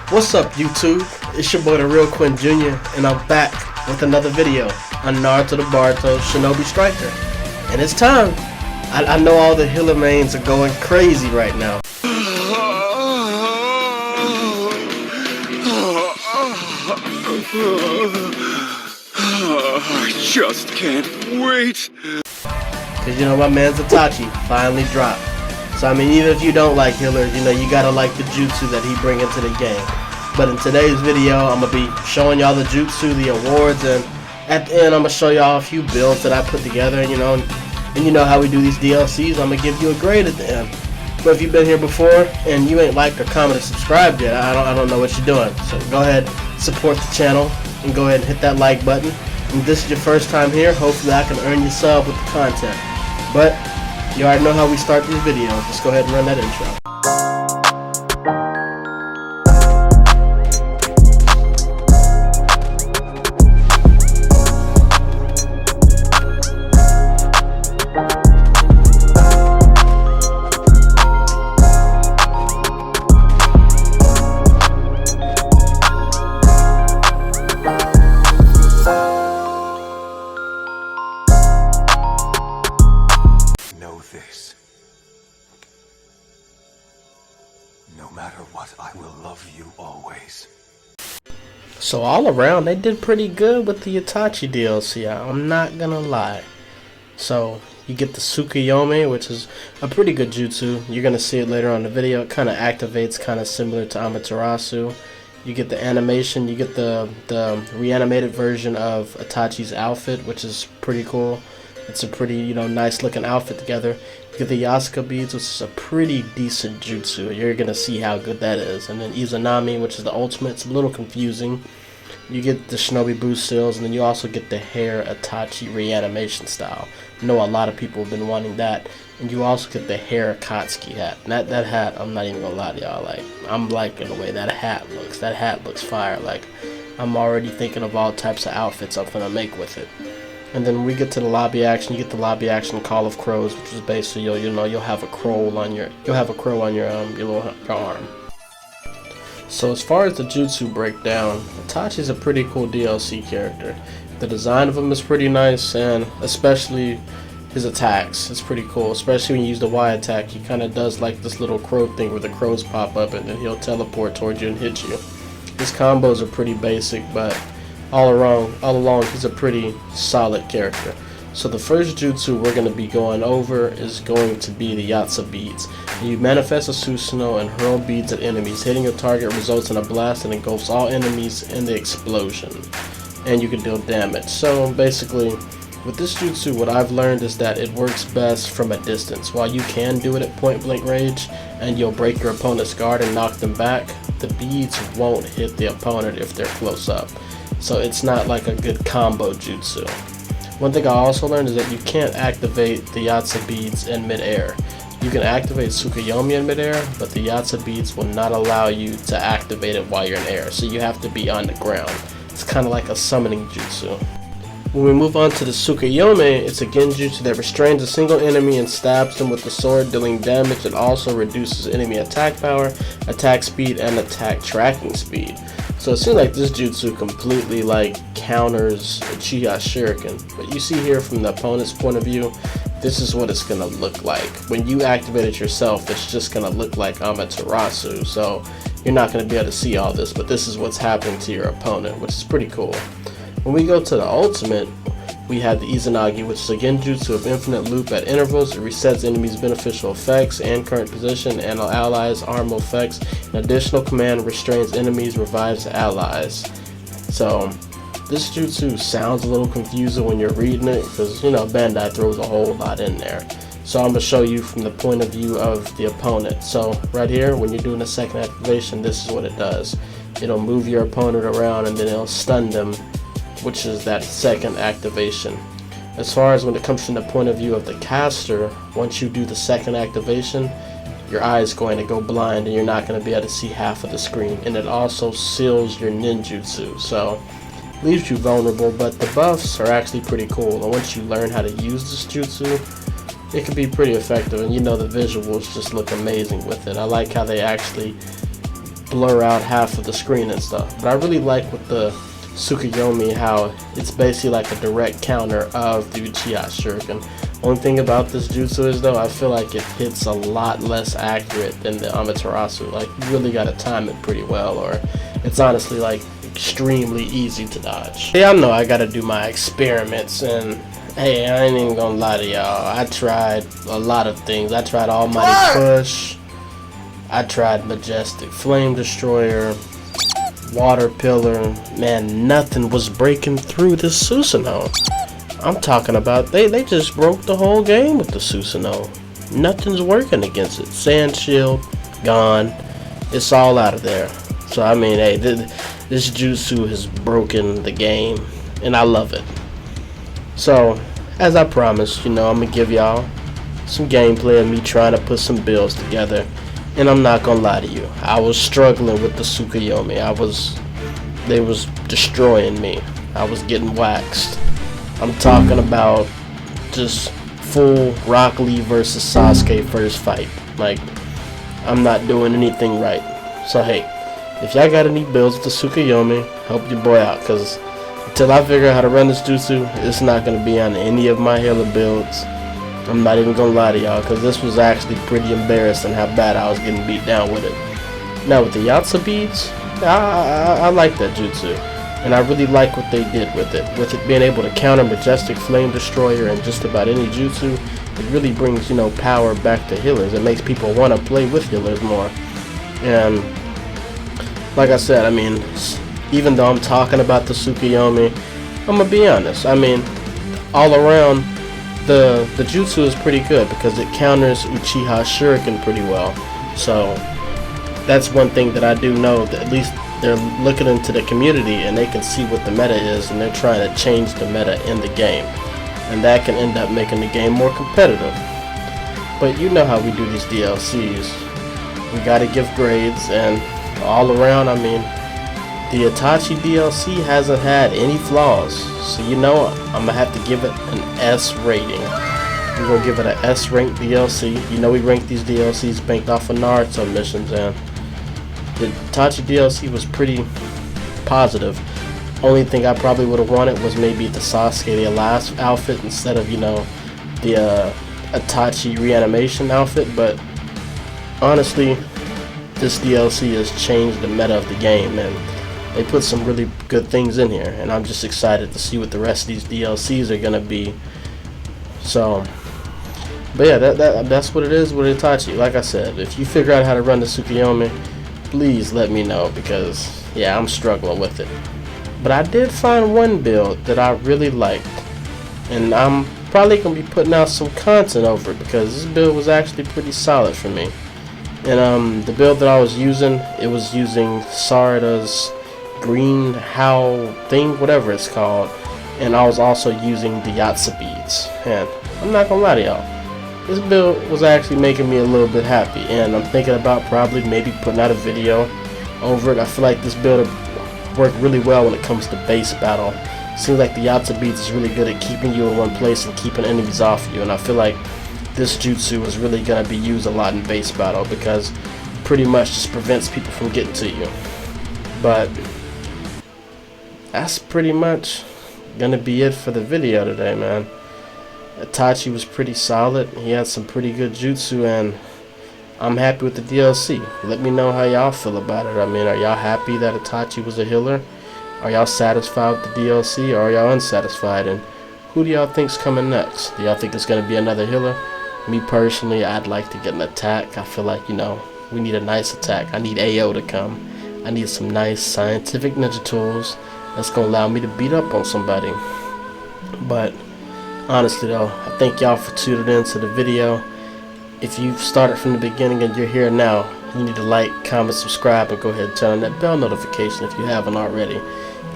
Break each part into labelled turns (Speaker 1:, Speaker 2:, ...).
Speaker 1: What's up, YouTube? It's your boy the Real Quinn Jr. and I'm back with another video on Naruto the Boruto Shinobi Striker. And it's time. I know all the healer mains are going crazy right now.
Speaker 2: I just can't wait.
Speaker 1: Cause you know my man's Itachi finally dropped. So I mean, even if you don't like healers, you know you gotta like the jutsu that he bring into the game. But in today's video, I'm gonna be showing y'all the jutsu, the awards, and at the end I'm gonna show y'all a few builds that I put together. And you know how we do these DLCs. I'm gonna give you a grade at the end. But if you've been here before and you ain't liked or commented or subscribed yet, I don't know what you're doing. So go ahead, support the channel, and go ahead and hit that like button. And if this is your first time here, hopefully I can earn your sub with the content. But you already know how we start these videos. Let's go ahead and run that intro.
Speaker 2: No matter what, I will love you always.
Speaker 1: So all around, they did pretty good with the Itachi DLC. I'm not gonna lie. So you get the Tsukuyomi, which is a pretty good jutsu. You're gonna see it later on in the video. It kind of activates, kind of similar to Amaterasu. You get the animation. You get the reanimated version of Itachi's outfit, which is pretty cool. It's a pretty, nice looking outfit together. You get the Yasuka beads, which is a pretty decent jutsu. You're going to see how good that is. And then Izanami, which is the ultimate. It's a little confusing. You get the Shinobi boost seals, and then you also get the hair Itachi reanimation style. I know a lot of people have been wanting that. And you also get the hair Akatsuki hat. And that hat, I'm not even going to lie to y'all. I'm liking the way that hat looks. That hat looks fire. I'm already thinking of all types of outfits I'm going to make with it. And then we get to the lobby action. You get the lobby action Call of Crows, which is basically you'll have a crow on your little arm. So as far as the Jutsu Breakdown, Itachi's a pretty cool DLC character. The design of him is pretty nice, and especially his attacks. It's pretty cool, especially when you use the Y attack. He kind of does like this little crow thing where the crows pop up and then he'll teleport towards you and hit you. His combos are pretty basic, but all along, he's a pretty solid character. So the first jutsu we're going to be going over is going to be the Yatsu beads. You manifest a Susanoo and hurl beads at enemies. Hitting a target results in a blast and engulfs all enemies in the explosion. And you can deal damage. So basically, with this jutsu, what I've learned is that it works best from a distance. While you can do it at point blank range, and you'll break your opponent's guard and knock them back, the beads won't hit the opponent if they're close up. So it's not like a good combo jutsu. One thing I also learned is that you can't activate the Yatsu beads in midair. You can activate Tsukuyomi in midair, but the Yatsu beads will not allow you to activate it while you're in air. So you have to be on the ground. It's kind of like a summoning jutsu. When we move on to the Tsukuyomi, it's a genjutsu that restrains a single enemy and stabs them with the sword, dealing damage. It also reduces enemy attack power, attack speed, and attack tracking speed. So it seems like this jutsu completely counters Uchiha Shuriken. But you see here from the opponent's point of view, this is what it's going to look like. When you activate it yourself, it's just going to look like Amaterasu. So you're not going to be able to see all this, but this is what's happening to your opponent, which is pretty cool. When we go to the ultimate, we have the Izanagi, which is a genjutsu of infinite loop at intervals. It resets enemies' beneficial effects and current position and allies' arm effects. An additional command restrains enemies, revives allies. So this jutsu sounds a little confusing when you're reading it because Bandai throws a whole lot in there. So I'm going to show you from the point of view of the opponent. So right here, when you're doing the second activation, this is what it does. It'll move your opponent around and then it'll stun them, which is that second activation. As far as when it comes from the point of view of the caster, once you do the second activation, your eye is going to go blind and you're not going to be able to see half of the screen. And it also seals your ninjutsu, so leaves you vulnerable, but the buffs are actually pretty cool. And once you learn how to use this jutsu, it can be pretty effective, and the visuals just look amazing with it. I like how they actually blur out half of the screen and stuff. But I really like with the Tsukuyomi how it's basically like a direct counter of the Uchiha Shuriken. Only thing about this jutsu is though, I feel like it hits a lot less accurate than the Amaterasu. Like, you really gotta time it pretty well, or it's honestly like extremely easy to dodge. Yeah, I know I gotta do my experiments, and hey, I ain't even gonna lie to y'all. I tried a lot of things. I tried Almighty Push. I tried Majestic Flame Destroyer, Water Pillar. Man, nothing was breaking through the Susanoo. I'm talking about they just broke the whole game with the Susanoo. Nothing's working against it. Sand Shield, gone. It's all out of there. So I mean, hey, this jutsu has broken the game, and I love it. So, as I promised, you know, I'm gonna give y'all some gameplay of me trying to put some builds together. And I'm not gonna lie to you, I was struggling with the Tsukuyomi. They was destroying me. I was getting waxed. I'm talking about just full Rock Lee versus Sasuke first fight. Like, I'm not doing anything right. So hey, if y'all got any builds with the Tsukuyomi, help your boy out, cause until I figure out how to run this jutsu, it's not gonna be on any of my healer builds. I'm not even gonna lie to y'all, because this was actually pretty embarrassing how bad I was getting beat down with it. Now with the Yatsu beads, I like that jutsu, and I really like what they did with it. With it being able to counter Majestic Flame Destroyer and just about any jutsu, it really brings, you know, power back to healers. It makes people want to play with healers more. And like I said, I mean, even though I'm talking about the Tsukuyomi, I'm gonna be honest. I mean, all around, the jutsu is pretty good because it counters Uchiha Shuriken pretty well. So that's one thing that I do know, that at least they're looking into the community and they can see what the meta is, and they're trying to change the meta in the game, and that can end up making the game more competitive. But you know how we do these DLCs, we gotta give grades, and all around, I mean, the Itachi DLC hasn't had any flaws, so you know I'm gonna have to give it an S rating. We're gonna give it an S ranked DLC. You know we rank these DLCs based off of Naruto missions, and the Itachi DLC was pretty positive. Only thing I probably would have wanted was maybe the Sasuke the last outfit instead of, you know, the Itachi reanimation outfit, but honestly, this DLC has changed the meta of the game, and they put some really good things in here, and I'm just excited to see what the rest of these DLCs are gonna be. So, but yeah, that's what it is with Itachi. Like I said, if you figure out how to run the Tsukuyomi, please let me know, because yeah, I'm struggling with it. But I did find one build that I really liked, and I'm probably gonna be putting out some content over it, because this build was actually pretty solid for me. And the build that I was using, it was using Sarada's green howl thing, whatever it's called, and I was also using the Yatsu beads. And I'm not gonna lie to y'all, this build was actually making me a little bit happy, and I'm thinking about probably maybe putting out a video over it. I feel like this build will work really well when it comes to base battle. Seems like the Yatsu beads is really good at keeping you in one place and keeping enemies off you, and I feel like this jutsu is really going to be used a lot in base battle, because it pretty much just prevents people from getting to you. But that's pretty much going to be it for the video today, man. Itachi was pretty solid. He had some pretty good jutsu, and I'm happy with the DLC. Let me know how y'all feel about it. I mean, are y'all happy that Itachi was a healer? Are y'all satisfied with the DLC, or are y'all unsatisfied? And who do y'all think's coming next? Do y'all think it's going to be another healer? Me personally, I'd like to get an attack. I feel like, you know, we need a nice attack. I need AO to come. I need some nice scientific ninja tools that's going to allow me to beat up on somebody. But honestly though, I thank y'all for tuning in to the video. If you've started from the beginning and you're here now, you need to like, comment, subscribe, and go ahead and turn on that bell notification if you haven't already.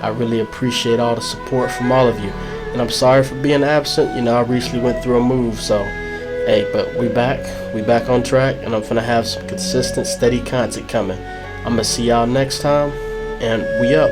Speaker 1: I really appreciate all the support from all of you. And I'm sorry for being absent. You know, I recently went through a move, so hey, but we back on track, and I'm gonna have some consistent, steady content coming. I'm gonna see y'all next time, and we up.